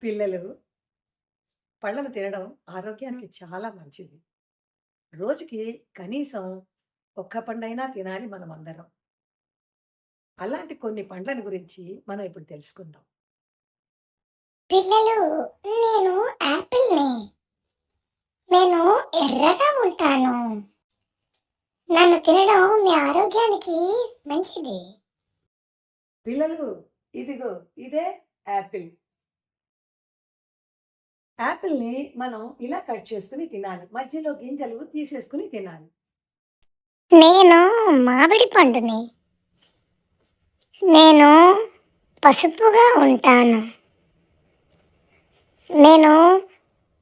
పిల్లలు పళ్ళను తినడం ఆరోగ్యానికి చాలా మంచిది. రోజుకి కనీసం ఒక్క పండైనా తినాలి మనమందరం. అలాంటి కొన్ని పండ్లని గురించి మనం ఇప్పుడు తెలుసుకుందాం. పిల్లలు, నేను యాపిల్‌ని. నేను ఎర్రగా ఉంటాను. నన్ను తినడం మీ ఆరోగ్యానికి మంచిది. పిల్లలు ఇదిగో ఇదే యాపిల్. యాపిల్‌ని మనం ఇలా కట్ చేసుకొని తినాలి. మధ్యలో గింజలు తీసేసుకొని తినాలి. నేను మామిడి పండుని. నేను పసుపుగా ఉంటాను. నేను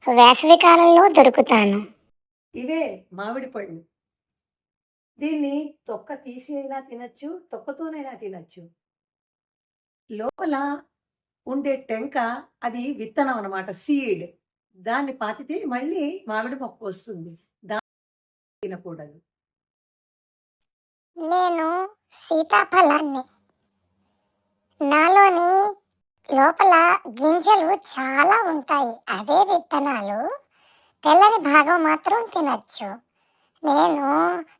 వేసవి కాలంలో దొరుకుతాను. ఇవే మామిడి పళ్ళు. దీన్ని తొక్క తీసి అయినా తినొచ్చు, తొక్కతోనైనా తినొచ్చు. లోపల ఉండే టెంక అది విత్తనం అన్నమాట. సీడ్. దాన్ని పాతితే మళ్ళీ మామిడి మొక్క వస్తుంది. దాన్ని తినకూడదు. నేను సీతాఫలాన్ని. నాలోని లోపల గింజలు చాలా ఉంటాయి. అవే విత్తనాలు. తెల్లని భాగం మాత్రం తినచ్చు. నేను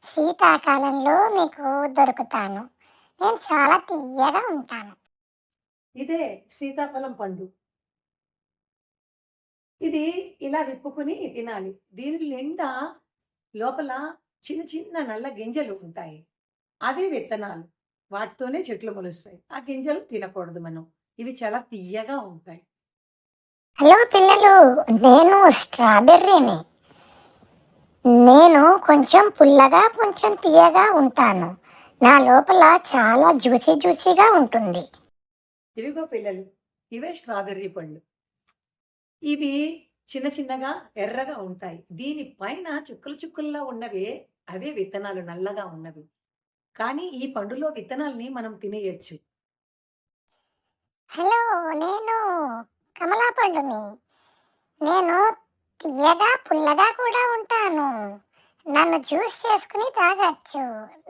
శీతాకాలంలో మీకు దొరుకుతాను. నేను చాలా తియ్యగా ఉంటాను. ఇదే సీతాఫలం పండు. ఇది ఇలా విప్పుకొని తినాలి. దీని నిండా లోపల చిన్న చిన్న నల్ల గింజలు ఉంటాయి. అవే విత్తనాలు. వాటితోనే చెట్లు మొలుస్తాయి. ఆ గింజలు తినకూడదు మనం. ఇవి చాలా తియ్యగా ఉంటాయి. హలో పిల్లలు, నేను స్ట్రాబెర్రీని. నేను కొంచెం పుల్లగా, కొంచెం తియ్యగా ఉంటాను. నా లోపల చాలా జ్యూసీగా ఉంటుంది. ఇవిగో పిల్లలు. ఇవే స్ట్రాబెర్రీ పళ్ళు. ఇవి చిన్న చిన్నగా ఎర్రగా ఉంటాయి. దీని పైన చుక్కలు చుక్కల్లా ఉన్నవే అవే విత్తనాలు నల్లగా ఉన్నవి. కానీ ఈ పండులో విత్తనాల్ని మనం తినేయొచ్చు. హలో, నేను కమలా పండుని. నేను తియ్యగా, పుల్లగా కూడా ఉంటాను. నన్ను జ్యూస్ చేసుకుని తాగొచ్చు.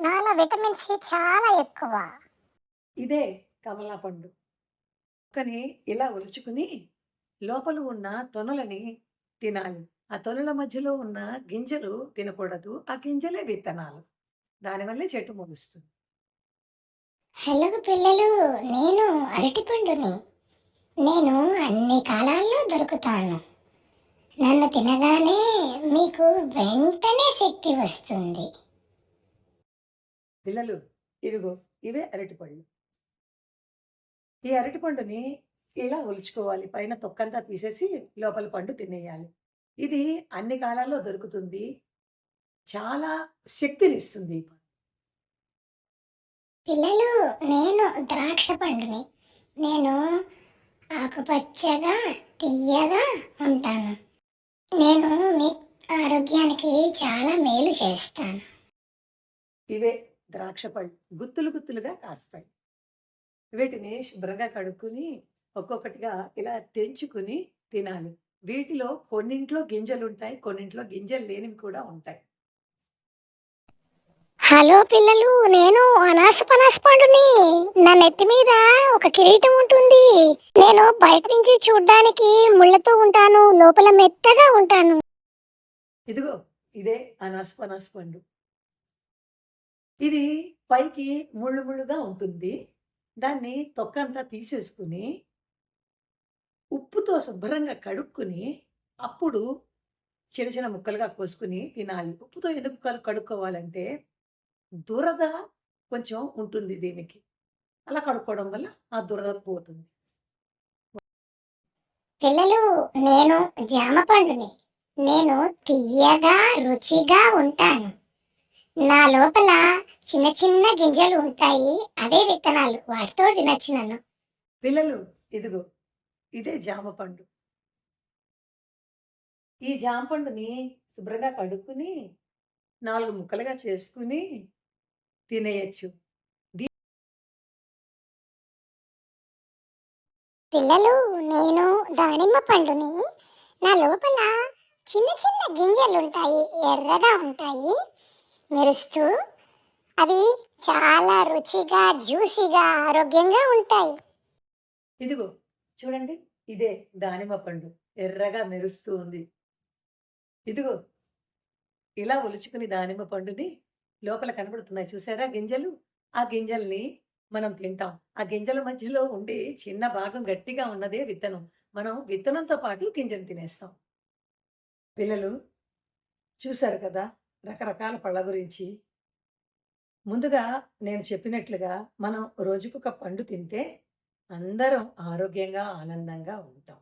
నాలో విటమిన్ సి చాలా ఎక్కువ. ఇదే కమలా పండు. కానీ ఇలా ఒలుచుకుని లోపల ఉన్న తొనలని తినాలి. ఆ తొనల మధ్యలో ఉన్న గింజలు తినకూడదు. ఆ గింజలే విత్తనాలు. దానివల్లే చెట్టు మొలుస్తుంది. హలో పిల్లలు, నేను అరటిపండుని. నేను అన్ని కాలాల్లో దొరుకుతాను. నన్ను తినగానే మీకు వెంటనే శక్తి వస్తుంది. పిల్లలు ఇవిగో ఇవే అరటిపళ్ళు. ఈ అరటిపండుని ఇలా ఒలుచుకోవాలి. పైన తొక్కంతా తీసేసి లోపల పండు తినేయాలి. ఇది అన్ని కాలాల్లో దొరుకుతుంది. చాలా శక్తినిస్తుంది ఈ పండు. పిల్లలు, నేను ద్రాక్ష పండుని. నేను ఆకుపచ్చగా, తియ్యగా ఉంటాను. నేను మీ ఆరోగ్యానికి చాలా మేలు చేస్తాను. ఇవే ద్రాక్ష పళ్ళు. గుత్తులు గుత్తులుగా కాస్తాయి. వీటిని శుభ్రంగా కడుక్కొని ఒక్కొక్కటిగా ఇలా తెంచుకుని తినాలి. వీటిలో కొన్నింట్లో గింజలుంటాయి. కొన్నింట్లో గింజలు లేనివి కూడా ఉంటాయి. హలో పిల్లలు, నేను అనాసపనాస పండుని. నా నెత్తి మీద ఒక కిరీటం ఉంటుంది. నేను బయట నుంచి చూడ్డానికి ముళ్ళతో ఉంటాను, లోపల మెత్తగా ఉంటాను. ఇదిగో ఇదే అనాసపనాస పండు. ఇది పైకి ముళ్ళు ముళ్ళుగా ఉంటుంది. దాన్ని తొక్కంతా తీసేసుకుని ఉప్పుతో శుభ్రంగా కడుక్కుని అప్పుడు చిన్న చిన్న ముక్కలుగా కోసుకుని తినాలి. ఉప్పుతో ఎందుకు కడుక్కోవాలంటే దురద కొంచెం ఉంటుంది దీనికి. అలా కడుక్కోవడం వల్ల ఆ దురద పోతుంది. పిల్లలు, నేను జామ పండుని. నేను తియ్యగా, రుచిగా ఉంటాను. నా లోపల చిన్న చిన్న గింజలు ఉంటాయి. అవే విత్తనాలు. వాటితో తినచ్చు నన్ను. పిల్లలు ఇదిగో ఇదే జామ పండు. ఈ జామ పండుని శుభ్రంగా కడుక్కుని 4 ముక్కలుగా చేసుకుని తినేయొచ్చు. పిల్లలు, నేను దానిమ్మ పండుని. నా లోపల చిన్న చిన్న గింజలుంటాయి, ఎర్రగా ఉంటాయి, మెరుస్తూ. అవి చాలా రుచిగా, జ్యూసీగా, ఆరోగ్యంగా ఉంటాయి. ఇదిగో చూడండి ఇదే దానిమ్మ పండు ఎర్రగా మెరుస్తూ ఉంది. ఇదిగో ఇలా ఒలుచుకుని దానిమ్మ పండుని లోపల కనబడుతున్నాయి చూసారా గింజలు? ఆ గింజల్ని మనం తింటాం. ఆ గింజల మధ్యలో ఉండే చిన్న భాగం గట్టిగా ఉన్నదే విత్తనం. మనం విత్తనంతో పాటు గింజలు తినేస్తాం. పిల్లలు చూసారు కదా! రకరకాల పళ్ళ గురించి. ముందుగా నేను చెప్పినట్లుగా మనం రోజుకొక పండు తింటే అందరం ఆరోగ్యంగా, ఆనందంగా ఉంటాం.